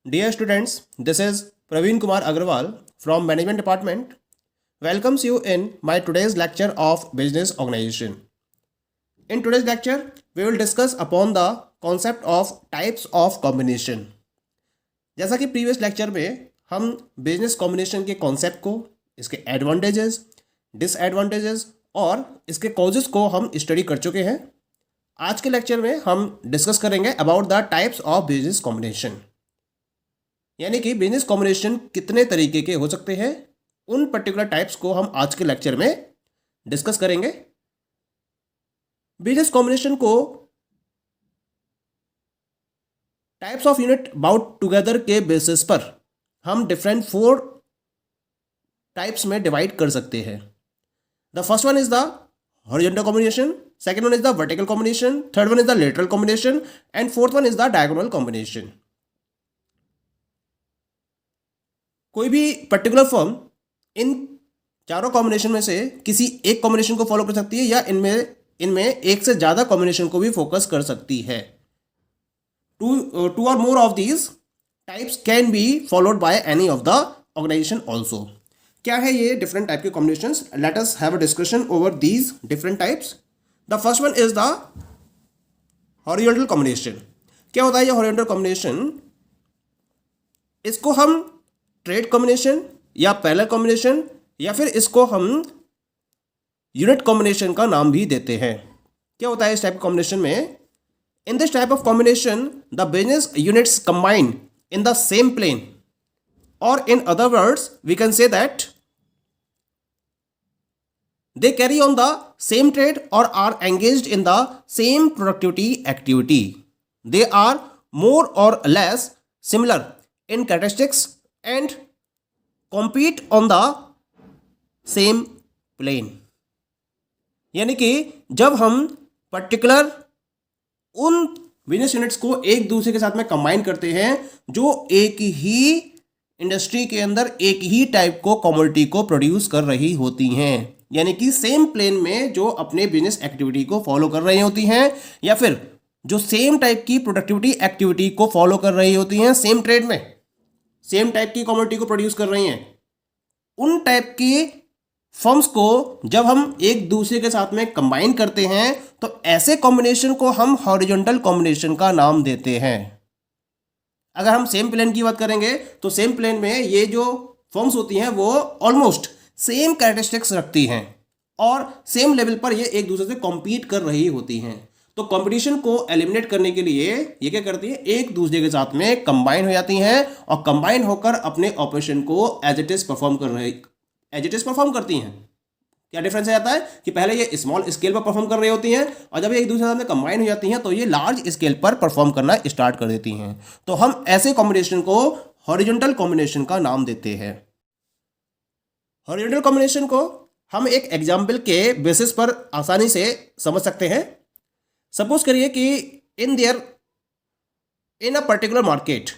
Dear students, this is Praveen Kumar Agarwal from Management Department. Welcomes you in my today's lecture of Business Organization. In today's lecture, we will discuss upon the concept of types of combination. जैसा कि previous lecture में हम business combination के concept को, इसके advantages, disadvantages और इसके causes को हम स्टडी कर चुके हैं. आज के लेक्चर में हम डिस्कस करेंगे about the types of business combination, यानी कि बिजनेस कॉम्बिनेशन कितने तरीके के हो सकते हैं. उन पर्टिकुलर टाइप्स को हम आज के लेक्चर में डिस्कस करेंगे. बिजनेस कॉम्बिनेशन को types of unit brought together के बेसिस पर हम डिफरेंट 4 टाइप्स में डिवाइड कर सकते हैं. The first one is the horizontal combination, second one is the vertical combination, third one is the lateral combination and fourth one is the diagonal combination. कोई भी particular firm इन चारों combination में से किसी एक कॉम्बिनेशन को फॉलो कर सकती है या इनमें एक से ज़्यादा कॉम्बिनेशन को भी फोकस कर सकती है. टू और more of these types can be followed by any of the organisation also. क्या है ये डिफरेंट टाइप के combinations? Let us have a discussion over these different types. The first one is the horizontal combination. क्या होता है ये horizontal combination? इसको हम ट्रेड कॉम्बिनेशन या पैरेलल कॉम्बिनेशन या फिर इसको हम यूनिट कॉम्बिनेशन का नाम भी देते हैं. क्या होता है इस टाइप कॉम्बिनेशन में? In this type of combination the business units combine in the same plane, और in other words we can say that they carry on the same trade or are engaged in the same productivity activity. They are more or less similar in characteristics and compete on the same plane. यानी कि जब हम particular उन business units को एक दूसरे के साथ में कंबाइन करते हैं जो एक ही इंडस्ट्री के अंदर एक ही टाइप को कमोडिटी को प्रोड्यूस कर रही होती हैं, यानी कि सेम प्लेन में जो अपने बिजनेस एक्टिविटी को फॉलो कर रही होती हैं या फिर जो सेम टाइप की प्रोडक्टिविटी एक्टिविटी को फॉलो कर रही होती हैं, सेम ट्रेड में सेम टाइप की कमोडिटी को प्रोड्यूस कर रही हैं, उन टाइप की फर्म्स को जब हम एक दूसरे के साथ में कंबाइन करते हैं तो ऐसे कॉम्बिनेशन को हम हॉरिजॉन्टल कॉम्बिनेशन का नाम देते हैं. अगर हम सेम प्लेन की बात करेंगे तो सेम प्लेन में ये जो फर्म्स होती हैं वो ऑलमोस्ट सेम कैरेक्टरिस्टिक्स रखती हैं और सेम लेवल पर ये एक दूसरे से कॉम्पीट कर रही होती हैं. तो कंपटीशन को एलिमिनेट करने के लिए ये क्या करती है, एक दूसरे के साथ में कंबाइन हो जाती हैं और कंबाइन होकर अपने ऑपरेशन को एज इट इज परफॉर्म करती हैं. क्या डिफरेंस आ जाता है कि पहले ये स्मॉल स्केल पर परफॉर्म कर रही होती हैं और जब ये एक दूसरे के साथ में कंबाइन हो जाती हैं तो ये लार्ज स्केल पर परफॉर्म करना स्टार्ट कर देती हैं. तो हम ऐसे कॉम्बिनेशन को हॉरिजॉन्टल कॉम्बिनेशन का नाम देते हैं. हॉरिजॉन्टल कॉम्बिनेशन को हम एक एग्जाम्पल के बेसिस पर आसानी से समझ सकते हैं. सपोज करिए कि in a particular market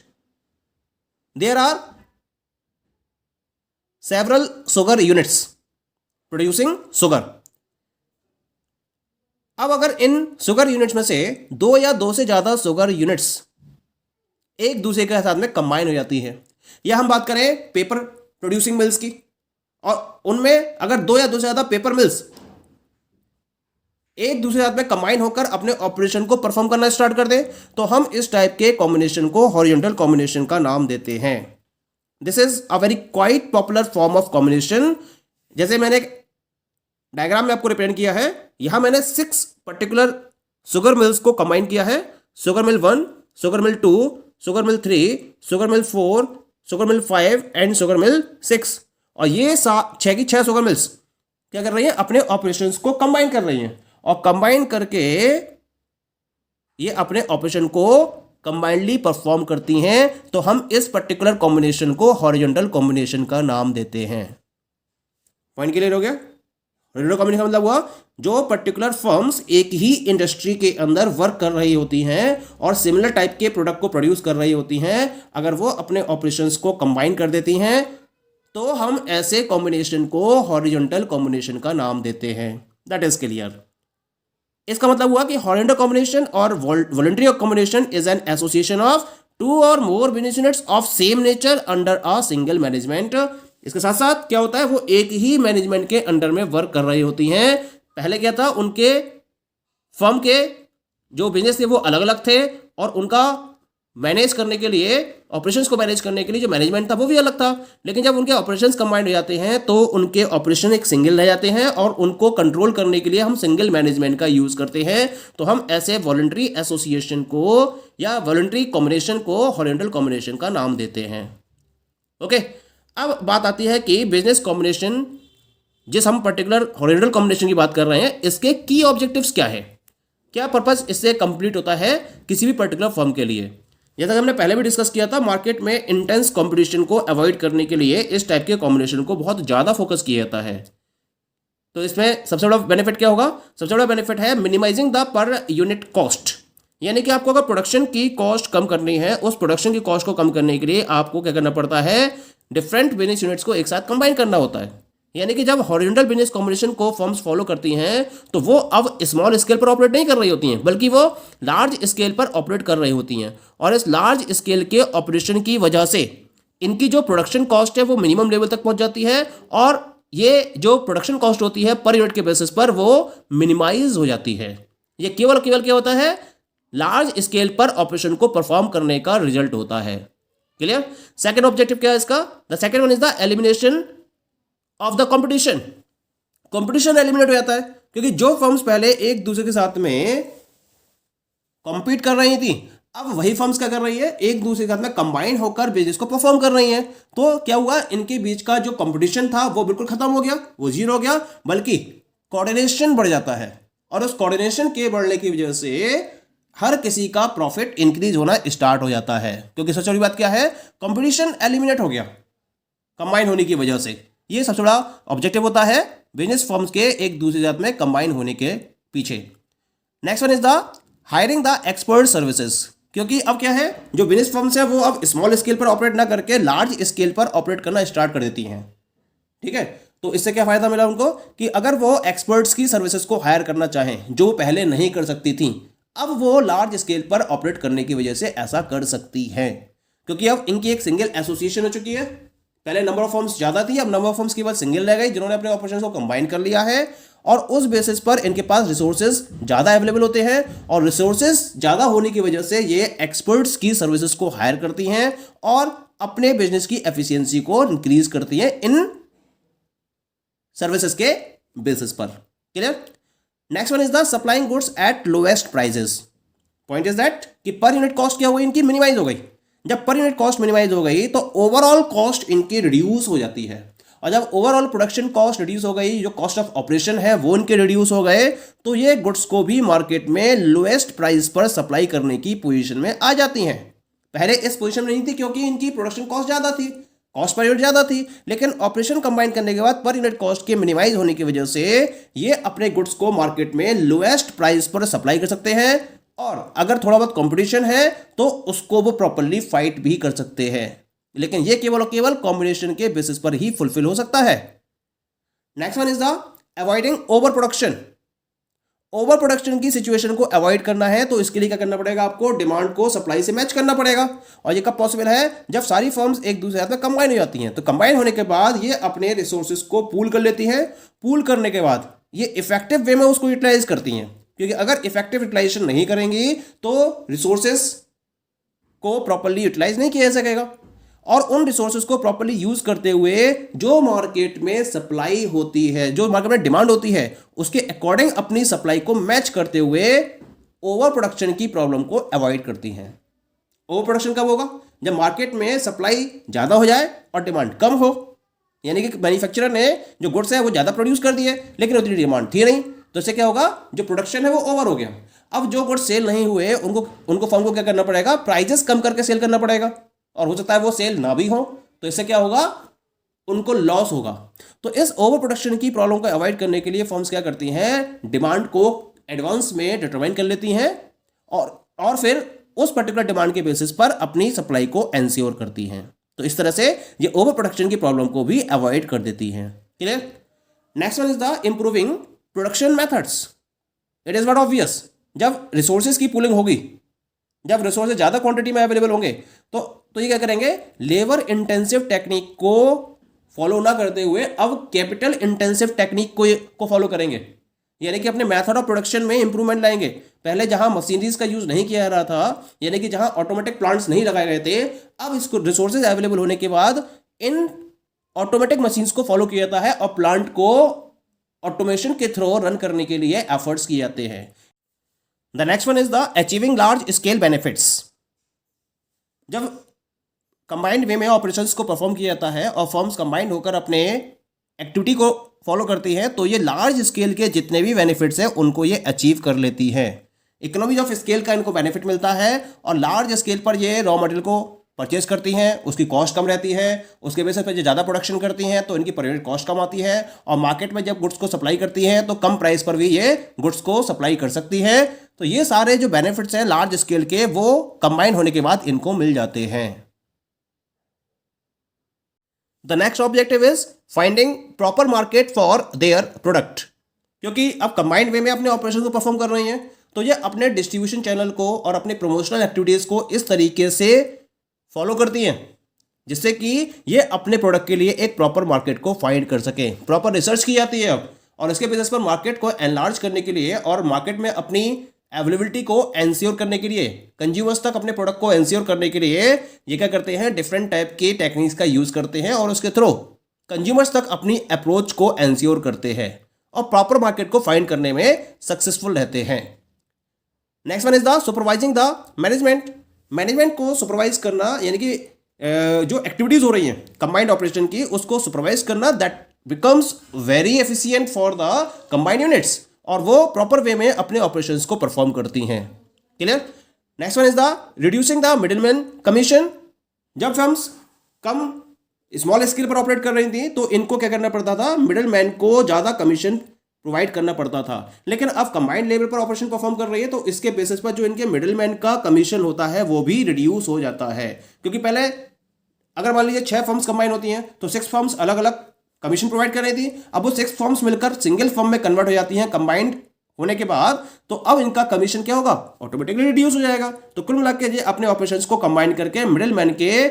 there are several sugar units producing sugar. अब अगर इन शुगर यूनिट्स में से 2 या 2 से ज़्यादा शुगर यूनिट्स एक दूसरे के साथ में कंबाइन हो जाती है, या हम बात करें पेपर प्रोड्यूसिंग मिल्स की, और उनमें अगर 2 या 2 से ज़्यादा पेपर मिल्स एक दूसरे के साथ में कंबाइन होकर अपने ऑपरेशन को परफॉर्म करना स्टार्ट कर दें तो हम इस टाइप के कॉम्बिनेशन को हॉरिजॉन्टल कॉम्बिनेशन का नाम देते हैं. This is a very quite popular form of combination. जैसे मैंने डायग्राम में आपको रिप्रेजेंट किया है, यहां मैंने 6 पर्टिकुलर शुगर मिल्स को कंबाइन किया है. Sugar mill 1, sugar mill 2, sugar mill 3, sugar mill 4, sugar mill 5 and sugar mill 6. और ये 6 की 6 शुगर मिल्स क्या कर रही हैं, अपने ऑपरेशंस को कंबाइन कर रही हैं और कंबाइन करके ये अपने ऑपरेशन को कंबाइनली परफॉर्म करती हैं. तो हम इस पर्टिकुलर कॉम्बिनेशन को हॉरिजॉन्टल कॉम्बिनेशन का नाम देते हैं. पॉइंट क्लियर हो गया? हॉरिजॉन्टल कॉम्बिनेशन मतलब हुआ जो पर्टिकुलर फर्म्स एक ही इंडस्ट्री के अंदर वर्क कर रही होती हैं और सिमिलर टाइप के प्रोडक्ट को प्रोड्यूस कर रही होती हैं, अगर वो अपने ऑपरेशंस को कंबाइन कर देती हैं तो हम ऐसे कॉम्बिनेशन को हॉरिजॉन्टल कॉम्बिनेशन का नाम देते हैं. That is clear. इसका मतलब हुआ कि हॉरिजॉन्टल कॉम्बिनेशन और voluntary combination is an association of two और more business units of same nature under a single management. इसके साथ साथ क्या होता है, वो एक ही मैनेजमेंट के अंडर में वर्क कर रही होती हैं। पहले क्या था, उनके फर्म के जो बिजनेस थे वो अलग अलग थे और उनका मैनेज करने के लिए, ऑपरेशंस को मैनेज करने के लिए जो मैनेजमेंट था वो भी अलग था। लेकिन जब उनके ऑपरेशंस कंबाइंड हो जाते हैं तो उनके ऑपरेशन एक सिंगल रह जाते हैं और उनको कंट्रोल करने के लिए हम सिंगल मैनेजमेंट का यूज करते हैं। तो हम ऐसे वॉलंटरी एसोसिएशन को या वॉलंटरी कॉम्बिनेशन को हॉरिजॉन्टल कॉम्बिनेशन का नाम देते हैं। ओके, अब बात आती है कि बिजनेस कॉम्बिनेशन, जिस हम पर्टिकुलर हॉरिजॉन्टल कॉम्बिनेशन की बात कर रहे हैं, इसके की ऑब्जेक्टिव्स क्या है, क्या पर्पस इससे कंप्लीट होता है किसी भी पर्टिकुलर फर्म के लिए। जैसा कि हमने पहले भी डिस्कस किया था, मार्केट में इंटेंस कंपटीशन को अवॉइड करने के लिए इस टाइप के कॉम्बिनेशन को बहुत ज़्यादा फोकस किया जाता है। तो इसमें सबसे बड़ा बेनिफिट क्या होगा, सबसे बड़ा बेनिफिट है minimising the per unit cost. यानी कि आपको अगर प्रोडक्शन की कॉस्ट कम करनी है, उस प्रोडक्शन की कॉस्ट को कम करने के लिए आपको क्या करना पड़ता है, डिफरेंट बिजनेस यूनिट्स को एक साथ कंबाइन करना होता है। यानी कि जब हॉरिजॉन्टल बिजनेस कॉम्बिनेशन को फर्म्स फॉलो करती हैं तो वो अब स्मॉल स्केल पर ऑपरेट नहीं कर रही होती हैं, बल्कि वो लार्ज स्केल पर ऑपरेट कर रही होती हैं। और इस लार्ज स्केल के ऑपरेशन की वजह से इनकी जो प्रोडक्शन कॉस्ट है वो मिनिमम लेवल तक पहुंच जाती है और ये जो प्रोडक्शन कॉस्ट होती है पर यूनिट के बेसिस पर वो मिनिमाइज हो जाती है। ये केवल केवल क्या होता है, लार्ज स्केल पर ऑपरेशन को परफॉर्म करने का रिजल्ट होता है। क्लियर। सेकेंड ऑब्जेक्टिव क्या है इसका, the second one is the elimination of the competition. Competition eliminate हो जाता है क्योंकि जो फर्म्स पहले एक दूसरे के साथ में कॉम्पीट कर रही थी, अब वही फर्म्स क्या कर रही है, एक दूसरे के साथ में कंबाइन होकर बिजनेस को परफॉर्म कर रही हैं। तो क्या हुआ, इनके बीच का जो कंपटीशन था वो बिल्कुल खत्म हो गया, वो जीरो हो गया, बल्कि कोऑर्डिनेशन बढ़ जाता है। और उस कोऑर्डिनेशन के बढ़ने की वजह से हर किसी का प्रॉफिट इंक्रीज होना स्टार्ट हो जाता है। क्योंकि सबसे बड़ी बात क्या है, कंपटीशन एलिमिनेट हो गया कंबाइन होने की वजह से। ये सबसे बड़ा ऑब्जेक्टिव होता है बिजनेस फर्म्स के एक दूसरे के साथ में कंबाइन होने के पीछे। Next one is the hiring the expert services. क्योंकि अब क्या है, जो बिजनेस फर्म्स है वो अब स्मॉल स्केल पर ऑपरेट ना करके लार्ज स्केल पर ऑपरेट करना स्टार्ट कर देती हैं। ठीक है, तो इससे क्या फायदा मिला उनको कि अगर वो एक्सपर्ट्स की सर्विसेज को हायर करना चाहें जो पहले नहीं कर सकती थी, अब वो लार्ज स्केल पर ऑपरेट करने की वजह से ऐसा कर सकती हैं। क्योंकि अब इनकी एक सिंगल एसोसिएशन हो चुकी है। पहले नंबर ऑफ फर्म्स ज़्यादा थी, अब नंबर ऑफ फर्म्स की बात सिंगल रह गई जिन्होंने अपने ऑपरेशन को कंबाइन कर लिया है। और उस बेसिस पर इनके पास रिसोर्सेज ज़्यादा अवेलेबल होते हैं और रिसोर्सेज ज़्यादा होने की वजह से ये एक्सपर्ट्स की सर्विसेज को हायर करती हैं और अपने बिजनेस की एफिशिएंसी को इंक्रीज करती हैं इन सर्विसेज के बेसिस पर। Clear. Next one is the supplying goods at lowest prices. Point is that कि पर यूनिट कॉस्ट क्या हुई, इनकी मिनिमाइज हो गई। जब पर यूनिट कॉस्ट मिनिमाइज हो गई तो ओवरऑल कॉस्ट इनकी रिड्यूस हो जाती है। और जब ओवरऑल प्रोडक्शन कॉस्ट रिड्यूस हो गई, जो कॉस्ट ऑफ ऑपरेशन है वो इनके रिड्यूस हो गए, तो ये गुड्स को भी मार्केट में लोएस्ट प्राइस पर सप्लाई करने की पोजीशन में आ जाती हैं। पहले इस पोजीशन में नहीं थी क्योंकि इनकी प्रोडक्शन कॉस्ट ज़्यादा थी, कॉस्ट पर यूनिट ज़्यादा थी, लेकिन ऑपरेशन कंबाइन करने के बाद पर यूनिट कॉस्ट के मिनिमाइज होने की वजह से ये अपने गुड्स को मार्केट में लोएस्ट प्राइस पर सप्लाई कर सकते हैं और अगर थोड़ा बहुत कंपटीशन है तो उसको वो प्रॉपरली फाइट भी कर सकते हैं। लेकिन ये केवल और केवल कॉम्बिनेशन के बेसिस पर ही फुलफिल हो सकता है। Next one is the avoiding over production. Over production की सिचुएशन को अवॉइड करना है तो इसके लिए क्या करना पड़ेगा, आपको डिमांड को सप्लाई से मैच करना पड़ेगा। और ये कब पॉसिबल है, जब सारी फर्म्स एक दूसरे साथ में कंबाइन हो जाती हैं। तो कंबाइन होने के बाद ये अपने रिसोर्सेज को पूल कर लेती हैं। पूल करने के बाद ये इफेक्टिव वे में उसको यूटिलाइज करती हैं, क्योंकि अगर इफेक्टिव यूटिलाइजेशन नहीं करेंगी तो रिसोर्सेज को प्रॉपरली यूटिलाइज नहीं किया जा सकेगा। और उन रिसोर्सेज को प्रॉपरली यूज करते हुए जो मार्केट में सप्लाई होती है, जो मार्केट में डिमांड होती है, उसके अकॉर्डिंग अपनी सप्लाई को मैच करते हुए ओवर प्रोडक्शन की प्रॉब्लम को अवॉइड करती हैं। ओवर प्रोडक्शन कब होगा, जब मार्केट में सप्लाई ज़्यादा हो जाए और डिमांड कम हो। यानी कि मैन्युफैक्चरर ने जो गुड्स है वो ज़्यादा प्रोड्यूस कर दिए लेकिन उतनी डिमांड थी नहीं, तो इससे क्या होगा, जो प्रोडक्शन है वो ओवर हो गया। अब जो गुड्स सेल नहीं हुए उनको फर्म को क्या करना पड़ेगा, प्राइजेस कम करके सेल करना पड़ेगा। और हो सकता है वो सेल ना भी हो, तो इससे क्या होगा, उनको लॉस होगा। तो इस ओवर प्रोडक्शन की प्रॉब्लम को अवॉइड करने के लिए फर्म्स क्या करती हैं, डिमांड को एडवांस में डिटरमाइन कर लेती हैं और फिर उस पर्टिकुलर डिमांड के बेसिस पर अपनी सप्लाई को एंश्योर करती हैं। तो इस तरह से ये ओवर प्रोडक्शन की प्रॉब्लम को भी अवॉइड कर देती हैं। Clear. Next one is the improving production methods. It is not obvious, जब रिसोर्सेज की पूलिंग होगी जब रिसोर्सेज ज़्यादा क्वांटिटी में अवेलेबल होंगे तो ये क्या करेंगे, लेबर इंटेंसिव टेक्निक को फॉलो ना करते हुए अब कैपिटल इंटेंसिव टेक्निक को फॉलो करेंगे, यानी कि अपने मेथड ऑफ प्रोडक्शन में इंप्रूवमेंट लाएंगे। पहले जहां मशीनरीज का यूज नहीं किया जा रहा था, यानी कि जहां ऑटोमेटिक प्लांट्स नहीं लगाए गए थे, अब इसको रिसोर्सेज अवेलेबल होने के बाद इन ऑटोमेटिक मशीन्स को फॉलो किया जाता है और प्लांट को ऑटोमेशन के थ्रू रन करने के लिए एफर्ट्स किए जाते हैं। The next one is the achieving large scale benefits. जब कंबाइंड वे में ऑपरेशंस को परफॉर्म किया जाता है और फर्म्स कंबाइंड होकर अपने एक्टिविटी को फॉलो करती हैं, तो ये लार्ज स्केल के जितने भी बेनिफिट्स हैं उनको ये अचीव कर लेती है। इकोनॉमीज ऑफ स्केल का इनको बेनिफिट मिलता है और लार्ज स्केल पर ये रॉ मटेरियल को परचेज करती हैं, उसकी कॉस्ट कम रहती है, उसके बेसिस पर जो ज़्यादा प्रोडक्शन करती हैं तो इनकी पर कॉस्ट कम आती है और मार्केट में जब गुड्स को सप्लाई करती हैं तो कम प्राइस पर भी ये गुड्स को सप्लाई कर सकती है। तो ये सारे जो बेनिफिट्स हैं लार्ज स्केल के वो कंबाइन होने के बाद इनको मिल जाते हैं। The next objective is finding proper market for their product. क्योंकि अब कंबाइंड वे में अपने ऑपरेशन को परफॉर्म कर रही हैं तो ये अपने डिस्ट्रीब्यूशन चैनल को और अपने प्रमोशनल एक्टिविटीज़ को इस तरीके से फॉलो करती हैं जिससे कि ये अपने प्रोडक्ट के लिए एक प्रॉपर मार्केट को फाइंड कर सकें। प्रॉपर रिसर्च की जाती है अब और इसके बेसिस पर मार्केट को एनलार्ज करने के लिए और मार्केट में अपनी अवेलेबिलिटी को एंश्योर करने के लिए, कंज्यूमर्स तक अपने प्रोडक्ट को एंश्योर करने के लिए ये क्या करते हैं, डिफरेंट टाइप के टेक्निक्स का यूज़ करते हैं और उसके थ्रू कंज्यूमर्स तक अपनी अप्रोच को एंश्योर करते हैं और प्रॉपर मार्केट को फाइंड करने में सक्सेसफुल रहते हैं। Next one is the supervising the management. Management को सुपरवाइज करना यानी कि जो एक्टिविटीज़ हो रही हैं कंबाइंड ऑपरेशन की उसको सुपरवाइज करना, that becomes very efficient for the combined units और वो प्रॉपर वे में अपने ऑपरेशंस को परफॉर्म करती हैं। Clear. Next one is the reducing the middleman commission. जब फर्म्स कम स्मॉल स्केल पर ऑपरेट कर रही थी तो इनको क्या करना पड़ता था, मिडिलमैन को ज़्यादा कमीशन प्रोवाइड करना पड़ता था, लेकिन अब कंबाइंड लेवल पर ऑपरेशन परफॉर्म कर रही है तो इसके बेसिस पर जो इनके मिडिलमैन का कमीशन होता है वो भी रिड्यूस हो जाता है। क्योंकि पहले अगर मान लीजिए 6 फर्म्स कंबाइन होती हैं तो 6 फर्म्स अलग अलग कमीशन प्रोवाइड कर रही थी, अब वो 6 फर्म्स मिलकर सिंगल फर्म में कन्वर्ट हो जाती हैं कंबाइंड होने के बाद, तो अब इनका कमीशन क्या होगा, ऑटोमेटिकली रिड्यूस हो जाएगा। तो कुल मिला के अपने ऑपरेशंस को कंबाइन करके मिडिलमैन के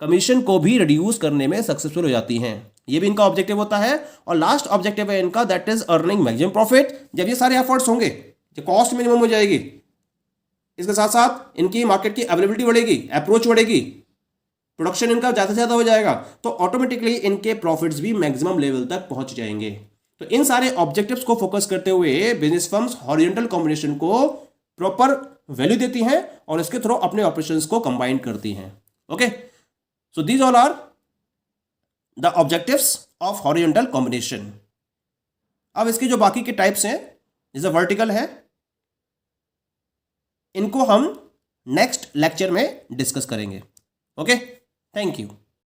कमीशन को भी रिड्यूस करने में सक्सेसफुल हो जाती हैं। ये भी इनका ऑब्जेक्टिव होता है। और लास्ट ऑब्जेक्टिव है इनका, that is earning maximum profit. जब ये सारे एफर्ट्स होंगे जो कॉस्ट मिनिमम हो जाएगी, इसके साथ साथ इनकी मार्केट की अवेलेबिलिटी बढ़ेगी, अप्रोच बढ़ेगी, प्रोडक्शन इनका ज़्यादा से ज़्यादा हो जाएगा, तो ऑटोमेटिकली इनके प्रॉफिट्स भी मैक्सिमम लेवल तक पहुंच जाएंगे। तो इन सारे ऑब्जेक्टिव्स को फोकस करते हुए बिजनेस फर्म्स हॉरिजॉन्टल कॉम्बिनेशन को प्रॉपर वैल्यू देती हैं और इसके थ्रू अपने ऑपरेशंस को कंबाइन करती हैं। Okay, so these all are the objectives of horizontal combination. अब इसके जो बाकी के टाइप्स हैं जैसे वर्टिकल है, इनको हम नेक्स्ट लेक्चर में डिस्कस करेंगे। Okay, thank you.